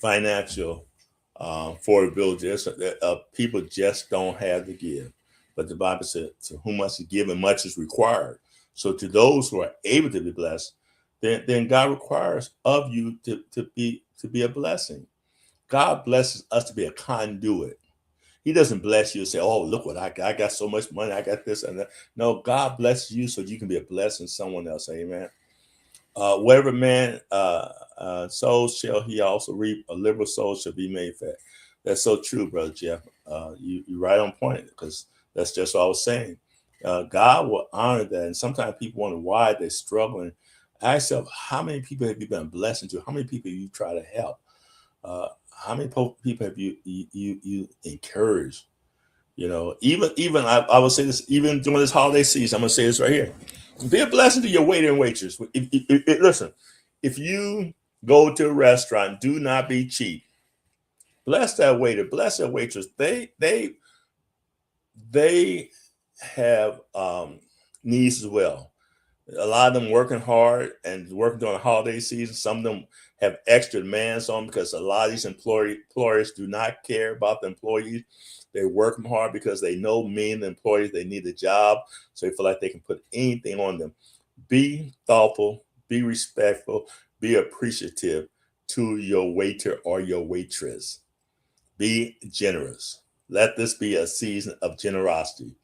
financial affordability. People just don't have to give. But the Bible said, "To whom much is given, much is required." So, to those who are able to be blessed, then God requires of you to be a blessing. God blesses us to be a conduit. He doesn't bless you and say, "Oh, look what I got! I got so much money. I got this and that." No, God blesses you so you can be a blessing to someone else. Amen. Whatever man sows shall he also reap. A liberal soul shall be made fat. That's so true, brother Jeff. You're right on point, because that's just what I was saying. God will honor that, and sometimes people wonder why they're struggling. Ask yourself, how many people have you been a blessing to? How many people you try to help? How many people have you encouraged? Even I will say this, even during this holiday season, I'm gonna say this right here. Be a blessing to your waiter and waitress. Listen, if you go to a restaurant, do not be cheap. Bless that waiter, bless that waitress. They have needs as well. A lot of them working hard and working during the holiday season. Some of them have extra demands on them because a lot of these employers do not care about the employees. They're working hard because they know me and the employees, they need a job. So they feel like they can put anything on them. Be thoughtful, be respectful, be appreciative to your waiter or your waitress. Be generous. Let this be a season of generosity.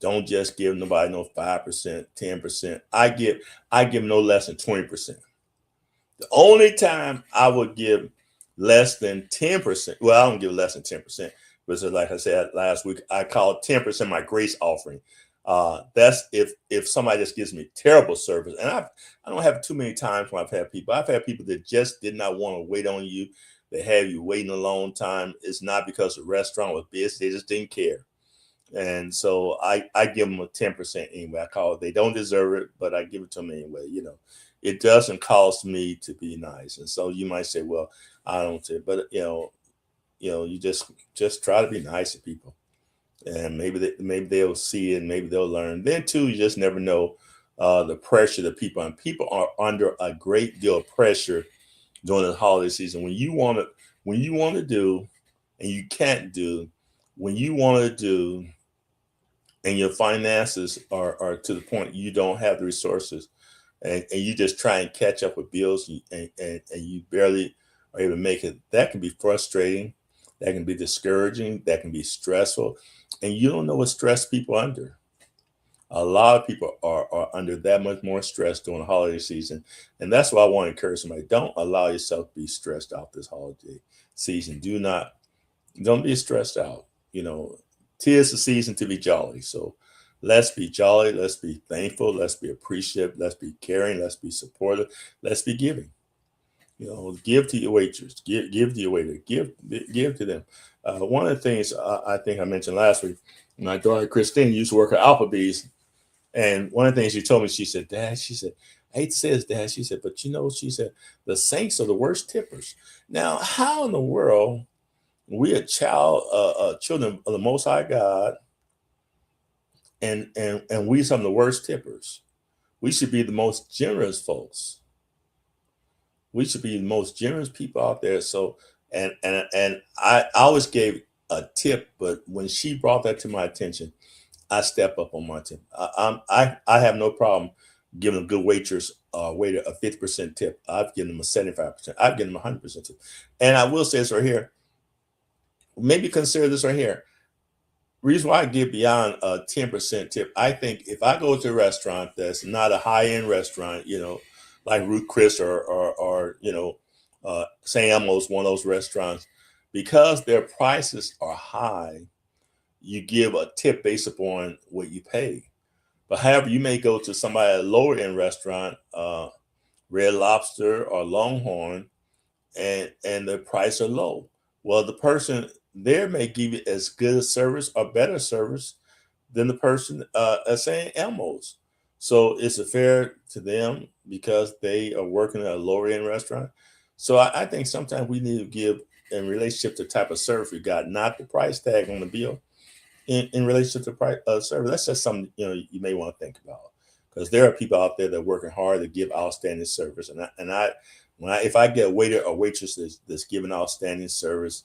Don't just give nobody no 5%, 10%. I give no less than 20%. The only time I would give less than 10%, well, I don't give less than 10%, because like I said last week, I call 10% my grace offering. That's if somebody just gives me terrible service. And I don't have too many times when I've had people that just did not want to wait on you. They have you waiting a long time. It's not because the restaurant was busy, they just didn't care. And so I give them a 10% anyway. I call it, they don't deserve it, but I give it to them anyway. It doesn't cost me to be nice. And so you might say, well, I don't say, but you just try to be nice to people, and maybe they'll see it, and maybe they'll learn. Then too, you just never know the pressure that people are under a great deal of pressure during the holiday season when you want to do and you can't do, when you want to do and your finances are to the point you don't have the resources, and you just try and catch up with bills, and you barely are able to make it. That can be frustrating, that can be discouraging, that can be stressful, and you don't know what stress people are under. A lot of people are under that much more stress during the holiday season. And that's why I want to encourage somebody: don't allow yourself to be stressed out this holiday season. Don't be stressed out. Tis the season to be jolly. So let's be jolly. Let's be thankful. Let's be appreciative. Let's be caring. Let's be supportive. Let's be giving. Give to your waitress. Give to your waiter. Give to them. One of the things I think I mentioned last week, my daughter Christine used to work at Applebee's, and one of the things she told me, she said, "Dad," she said, "I hate to say this, Dad," she said, "but she said, the saints are the worst tippers." Now, how in the world we are children of the Most High God, and we some of the worst tippers? We should be the most generous folks. We should be the most generous people out there. So, and I always gave a tip, but when she brought that to my attention, I step up on my tip. I have no problem giving a good waitress waiter a 50% tip. I've given them a 75%. I've given them 100% tip. And I will say this right here. Maybe consider this right here. Reason why I give beyond a 10% tip, I think if I go to a restaurant that's not a high end restaurant, like Ruth Chris or St. Elmo's, one of those restaurants, because their prices are high, you give a tip based upon what you pay. But however, you may go to somebody at a lower end restaurant, Red Lobster or Longhorn, and the price are low. Well, the person there may give you as good a service or better service than the person saying Elmo's. So it's a fair to them because they are working at a lower end restaurant. So I think sometimes we need to give in relationship to the type of service we got, not the price tag on the bill, in relationship to price service. That's just something you may want to think about, because there are people out there that are working hard to give outstanding service, if I get a waiter or waitress that's giving outstanding service,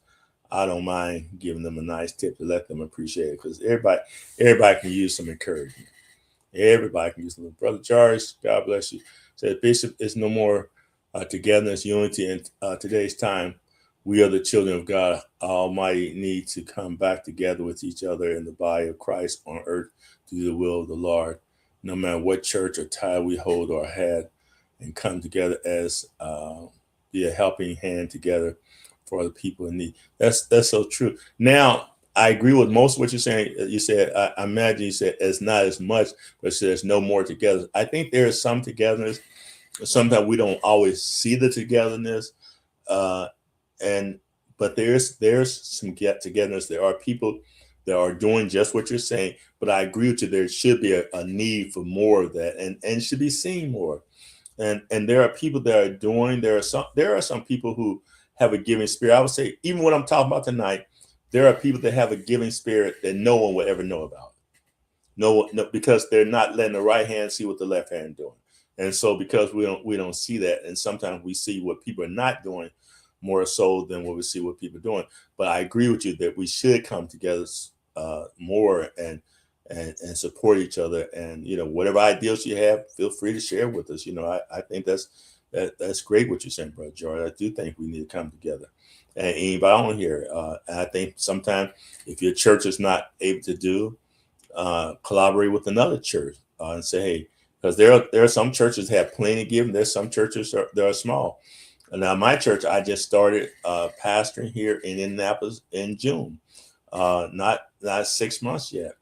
I don't mind giving them a nice tip to let them appreciate it, because everybody can use some encouragement. Everybody can use them. Brother Charles, God bless you. Said Bishop, is no more togetherness, unity in today's time. We are the children of God Almighty, need to come back together with each other in the body of Christ on earth to do the will of the Lord, no matter what church or tie we hold or had, and come together as be a helping hand together for the people in need. That's so true. Now, I agree with most of what you're saying. You said, I imagine you said it's not as much, but there's no more together. I think there is some togetherness. Sometimes we don't always see the togetherness. Uh, and but there's some get togetherness. There are people that are doing just what you're saying, but I agree with you. There should be a need for more of that, and should be seen more. And there are people that are doing. There are some people who have a giving spirit. I would say, even what I'm talking about tonight, there are people that have a giving spirit that no one will ever know about. No, because they're not letting the right hand see what the left hand doing. And so because we don't see that, and sometimes we see what people are not doing more so than what we see what people are doing. But I agree with you that we should come together more and support each other. And whatever ideas you have, feel free to share with us. I think that's great what you're saying, Brother George. I do think we need to come together. And anybody on here, and I think sometimes if your church is not able to do, collaborate with another church and say, hey, because there are some churches that have plenty of giving. There's some churches that are small. And now my church, I just started pastoring here in Indianapolis in June, not 6 months yet.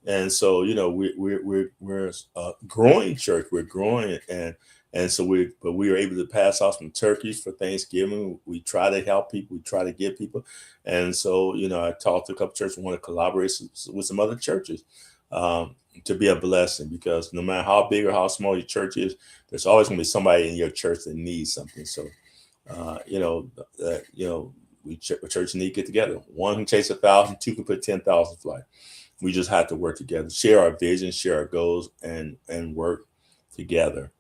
And so we're a growing church. We're growing, and so we were able to pass off some turkeys for Thanksgiving. We try to help people. We try to give people. And so I talked to a couple churches, want to collaborate with some other churches to be a blessing, because no matter how big or how small your church is, there's always going to be somebody in your church that needs something. So we church need to get together. One can chase 1,000, two can put 10,000 fly. We just have to work together, share our vision, share our goals, and work together.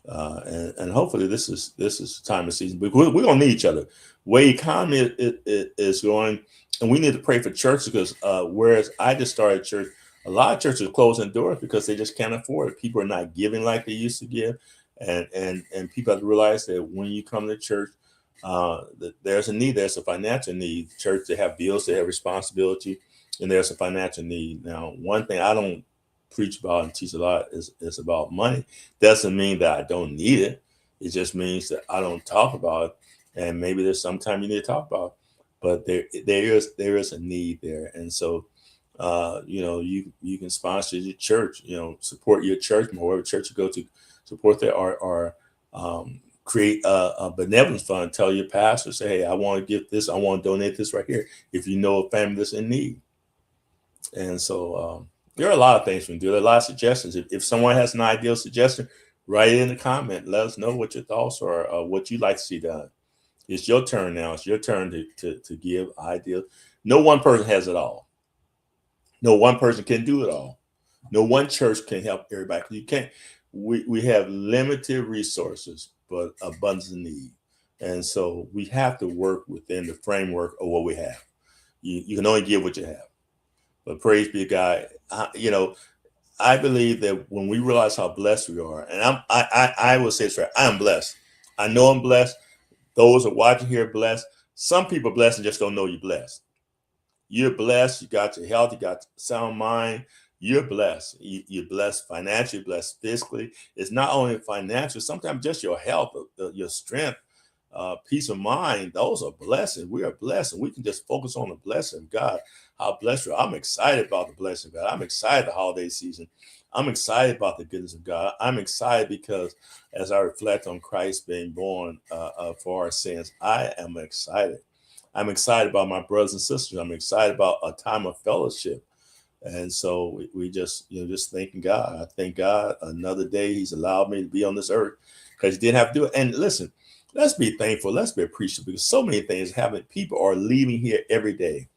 And hopefully this is time of season. We're gonna need each other. Way economy is going, and we need to pray for churches, because whereas I just started church, a lot of churches are closing doors because they just can't afford it. People are not giving like they used to give, and people have to realize that when you come to church, that there's a need. There's a financial need. Church, they have bills, they have responsibility, and there's a financial need. Now, one thing I don't preach about and teach a lot is about money. Doesn't mean that I don't need it. It just means that I don't talk about it. And maybe there's some time you need to talk about it. But there is a need there. And so you can sponsor your church, support your church, whatever church you go to, support that, or create a benevolence fund. Tell your pastor, say, hey, I want to give this, I want to donate this right here, if you know a family that's in need. And so there are a lot of things we can do. There are a lot of suggestions. If someone has an ideal suggestion, write it in the comment. Let us know what your thoughts are, what you'd like to see done. It's your turn now. It's your turn to give ideas. No one person has it all. No one person can do it all. No one church can help everybody. You can't. We have limited resources, but abundance of need. And so we have to work within the framework of what we have. You can only give what you have. But praise be to God. I believe that when we realize how blessed we are, and I will say this right, I am blessed. I know I'm blessed. Those who are watching here are blessed. Some people are blessed and just don't know you're blessed. You're blessed. You got your health. You got sound mind. You're blessed. You're blessed financially, blessed physically. It's not only financial. Sometimes just your health, your strength. peace of mind. Those are blessings. We are blessed, and we can just focus on the blessing of God. How blessed we are. I'm excited about the blessing of God. I'm excited the holiday season. I'm excited about the goodness of God. I'm excited because as I reflect on Christ being born for our sins, I am excited. I'm excited about my brothers and sisters. I'm excited about a time of fellowship. And so we just, just thanking God. I thank God another day He's allowed me to be on this earth because He didn't have to do it. And listen, let's be thankful. Let's be appreciative because so many things happen. People are leaving here every day.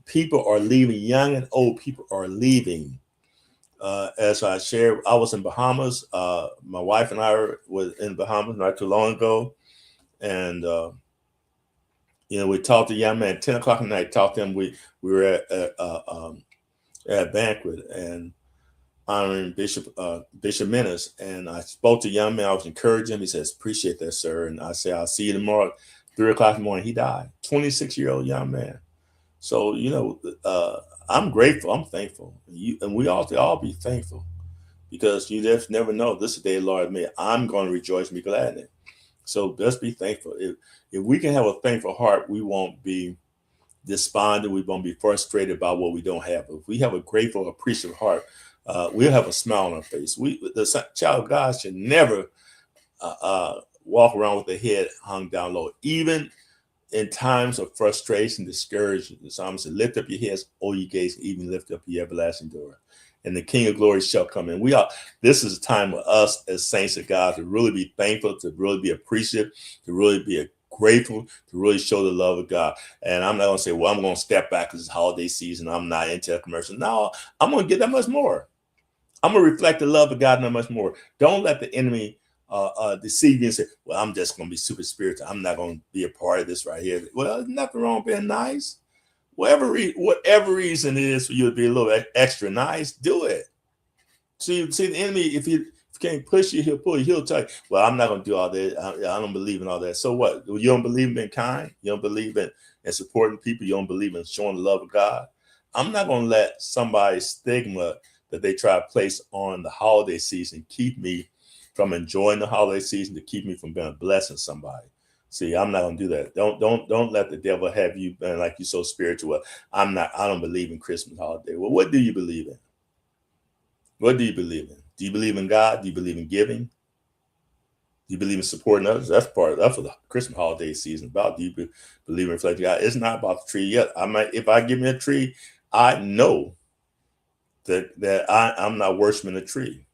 People are leaving, young and old people are leaving. As I shared, I was in Bahamas. My wife and I were in Bahamas not too long ago. And, we talked to a young man, 10 o'clock at night, talked to him. We were at a banquet and honoring Bishop Menace. And I spoke to the young man. I was encouraging him. He says, appreciate that, sir. And I said, I'll see you tomorrow, 3 o'clock in the morning. He died, 26-year-old young man. So, I'm grateful. I'm thankful. And we ought to all be thankful because you just never know. This is the day the Lord made. I'm going to rejoice and be glad in it. So let's be thankful. If we can have a thankful heart, we won't be despondent. We won't be frustrated about what we don't have. If we have a grateful, appreciative heart, we'll have a smile on our face. The child of God should never walk around with their head hung down low, even in times of frustration, discouragement. The psalmist said, lift up your heads, O ye gates, even lift up your everlasting door. And the King of glory shall come in. This is a time for us as saints of God to really be thankful, to really be appreciative, to really be grateful, to really show the love of God. And I'm not going to say, well, I'm going to step back because it's holiday season. I'm not into a commercial. No, I'm going to get that much more. I'm going to reflect the love of God that much more. Don't let the enemy deceive you and say, well, I'm just going to be super spiritual. I'm not going to be a part of this right here. Well, there's nothing wrong with being nice. Whatever reason it is for you to be a little extra nice, do it. See the enemy, if he can't push you, he'll pull you. He'll tell you, well, I'm not going to do all that. I don't believe in all that. So what? You don't believe in being kind? You don't believe in supporting people? You don't believe in showing the love of God? I'm not going to let somebody's stigma that they try to place on the holiday season keep me from enjoying the holiday season, to keep me from being a blessing to somebody. See, I'm not gonna do that. Don't let the devil have you like you're so spiritual. I don't believe in Christmas holiday. Well, what do you believe in? What do you believe in? Do you believe in God? Do you believe in giving? Do you believe in supporting others? That's what the Christmas holiday season is about. Do you believe in reflecting God? It's not about the tree yet. If I give me a tree, I know that I'm not worshiping a tree.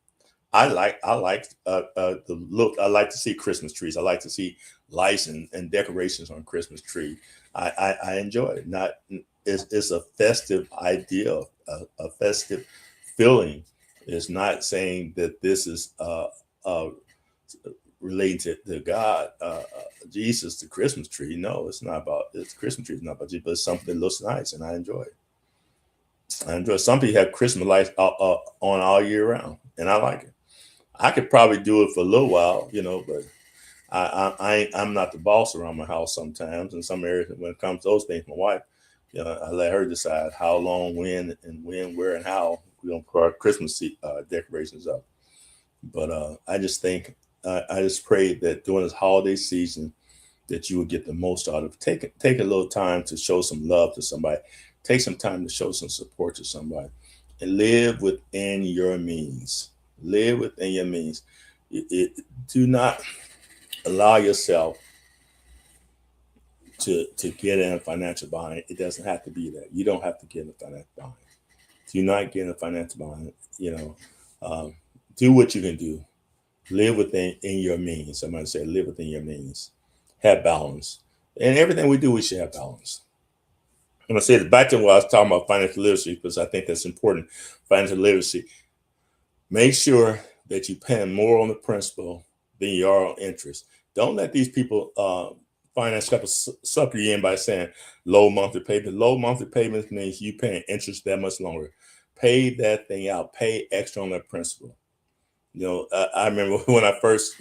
I like the look. I like to see Christmas trees. I like to see lights and decorations on Christmas tree. I enjoy it. It's a festive idea, a festive feeling. It's not saying that this is related to God, Jesus, the Christmas tree. No, it's not about. It's Christmas tree. It's not about Jesus, but it's something that looks nice, and I enjoy it. I enjoy it. Some people have Christmas lights on all year round, and I like it. I could probably do it for a little while, but I'm not the boss around my house sometimes. In some areas, when it comes to those things, my wife, I let her decide how long, when, where, and how we're going to put our Christmas decorations up. But I just think, I just pray that during this holiday season, that you will get the most out of it. Take a little time to show some love to somebody. Take some time to show some support to somebody, and live within your means. Live within your means. Do not allow yourself to get in a financial bind. It doesn't have to be that. You don't have to get in a financial bind. Do not get in a financial bind. Do what you can do. Live within your means. Somebody say, live within your means. Have balance. And everything we do, we should have balance. I'm going to say back to what I was talking about financial literacy, because I think that's important. Financial literacy. Make sure that you pay more on the principal than you are on interest. Don't let these people finance companies sucker you in by saying low monthly payment. Low monthly payments means you paying interest that much longer. Pay that thing out. Pay extra on that principal. I remember when I first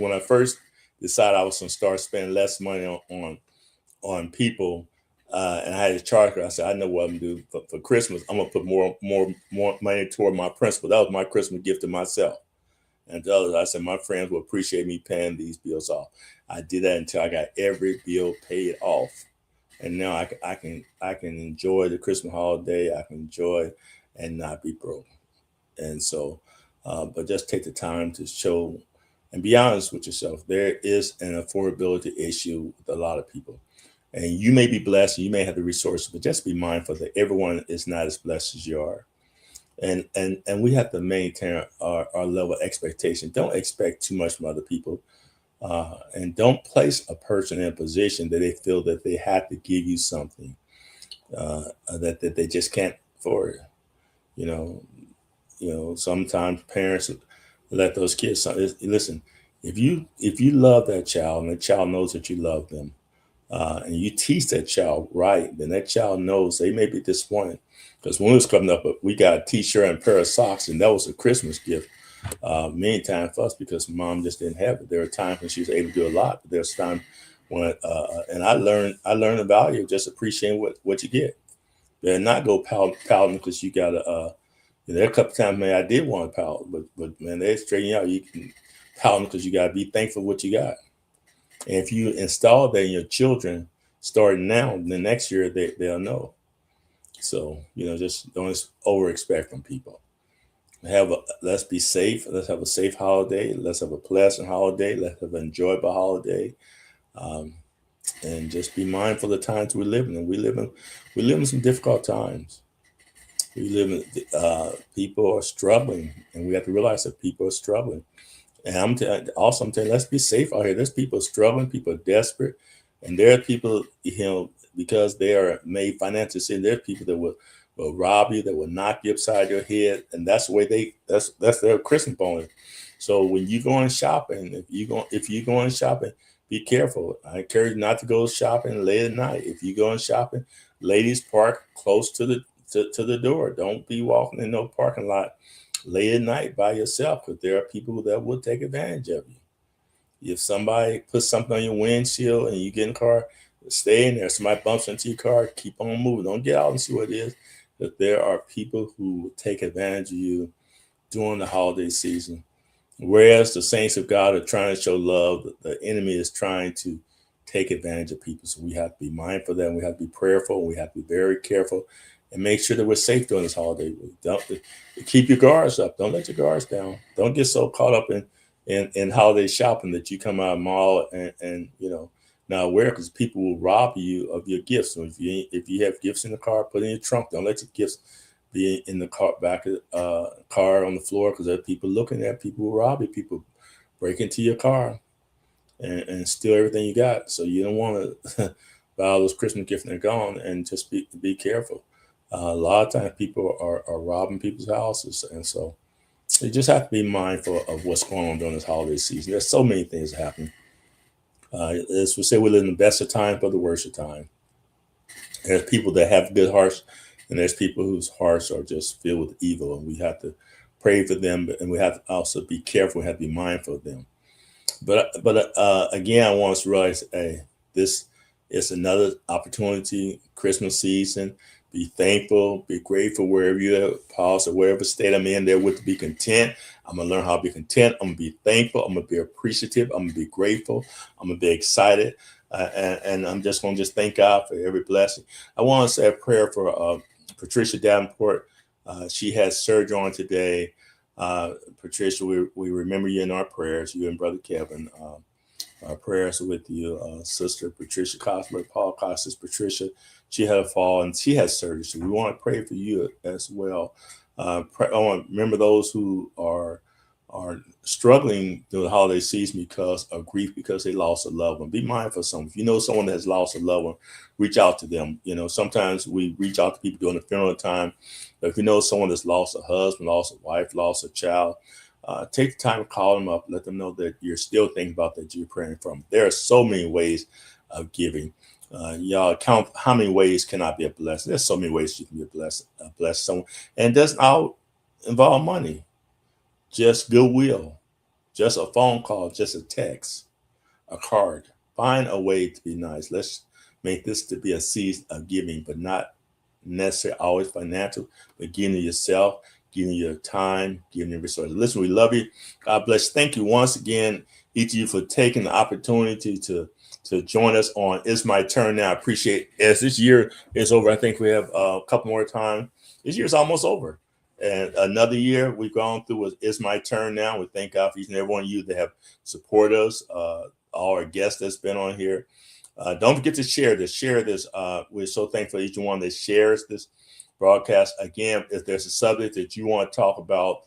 decided I was going to start spending less money on people, and I had a charge. I said, I know what I'm going to do for Christmas. I'm going to put more money toward my principal. That was my Christmas gift to myself. And to others, I said, my friends will appreciate me paying these bills off. I did that until I got every bill paid off. And now I can enjoy the Christmas holiday. I can enjoy and not be broke. And so, but just take the time to show and be honest with yourself. There is an affordability issue with a lot of people. And you may be blessed and you may have the resources, but just be mindful that everyone is not as blessed as you are. And we have to maintain our level of expectation. Don't expect too much from other people. And don't place a person in a position that they feel that they have to give you something that they just can't afford. You know, sometimes parents let those kids listen. If you love that child and the child knows that you love them, and you teach that child right, then that child knows they may be disappointed. Because when we was coming up, we got a T-shirt and a pair of socks, and that was a Christmas gift. Many times for us because mom just didn't have it. There were times when she was able to do a lot, but there's times when, and I learned the value of just appreciating what you get, and not go pouting because you got a. There are a couple times, man, I did want to pout, but man, they straighten you out. You can pout because you got to be thankful for what you got. And if you install that in your children, starting now, the next year they'll know. So just don't over expect from people. Let's be safe. Let's have a safe holiday. Let's have a pleasant holiday. Let's have an enjoyable holiday. Um, and just be mindful of the times we live in. And we live in some difficult times. We live in people are struggling, and we have to realize that people are struggling. And I'm telling you, let's be safe out here. There's people struggling, people are desperate, and there are people, because they are made financially sin. There are people that will rob you, that will knock you upside your head, and that's the way that's their Christmas bonus. So when you go in shopping, if you go in shopping, be careful. I encourage you not to go shopping late at night. If you go in shopping, ladies, park close to the door. Don't be walking in no parking lot late at night by yourself, because there are people that will take advantage of you. If somebody puts something on your windshield and you get in the car, stay in there. Somebody bumps into your car, keep on moving. Don't get out and see what it is. But there are people who will take advantage of you during the holiday season. Whereas the saints of God are trying to show love, the enemy is trying to take advantage of people. So we have to be mindful of that. And we have to be prayerful. We have to be very careful and make sure that we're safe during this holiday. Don't keep your guards up. Don't let your guards down. Don't get so caught up in holiday shopping that you come out of the mall and not aware, because people will rob you of your gifts. So if you have gifts in the car, put it in your trunk. Don't let your gifts be in the car back of car on the floor, because there are people looking at. People will rob you. People break into your car and steal everything you got. So you don't want to buy all those Christmas gifts and they're gone. And just be careful. A lot of times people are robbing people's houses, and so you just have to be mindful of what's going on during this holiday season. There's so many things happening. As we say, we live in the best of time, but the worst of time. There's people that have good hearts, and there's people whose hearts are just filled with evil, and we have to pray for them, and we have to also be careful. We have to be mindful of them. But again, I want us to realize, hey, this is another opportunity, Christmas season. Be thankful, be grateful wherever you're at, pause, or wherever state I'm in, there with to be content. I'm gonna learn how to be content. I'm gonna be thankful. I'm gonna be appreciative. I'm gonna be grateful. I'm gonna be excited, and I'm just gonna thank God for every blessing. I want to say a prayer for Patricia Davenport. She has surgery on today. Patricia, we remember you in our prayers. You and Brother Kevin. Our prayers are with you, Sister Patricia Cosler, Paul Costas. Patricia, she had a fall and she has surgery. So we want to pray for you as well. I want to remember those who are struggling through the holiday season because of grief, because they lost a loved one. Be mindful of someone. If you know someone that has lost a loved one, reach out to them. Sometimes we reach out to people during the funeral time. But if you know someone that's lost a husband, lost a wife, lost a child, take the time to call them up, let them know that you're still thinking about that, you're praying for them. There are so many ways of giving. Y'all count how many ways can I be a blessing. There's so many ways you can be bless someone. And it doesn't all involve money, just goodwill, just a phone call, just a text, a card. Find a way to be nice. Let's make this to be a season of giving, but not necessarily always financial, but giving to yourself, giving you your time, giving you resources. Listen, we love you. God bless. Thank you once again, each of you, for taking the opportunity to join us on It's My Turn Now. I appreciate it. As this year is over, I think we have a couple more time. This year's almost over. And another year we've gone through with It's My Turn Now. We thank God for each and every one of you that have supported us, all our guests that's been on here. Don't forget to share this. We're so thankful for each one that shares this broadcast. Again, if there's a subject that you want to talk about,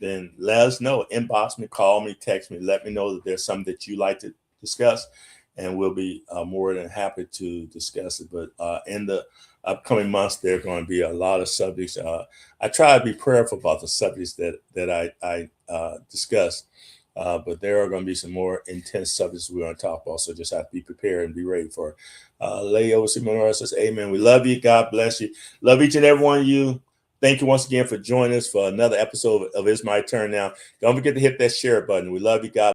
then let us know. Inbox me, call me, text me. Let me know that there's something that you like to discuss, and we'll be more than happy to discuss it. But in the upcoming months, there are going to be a lot of subjects. I try to be prayerful about the subjects that I discuss, but there are going to be some more intense subjects we're going to talk about. So just have to be prepared and be ready for it. Lady Overseer Monroe says, amen. We love you. God bless you. Love each and every one of you. Thank you once again for joining us for another episode of It's My Turn Now. Don't forget to hit that share button. We love you. God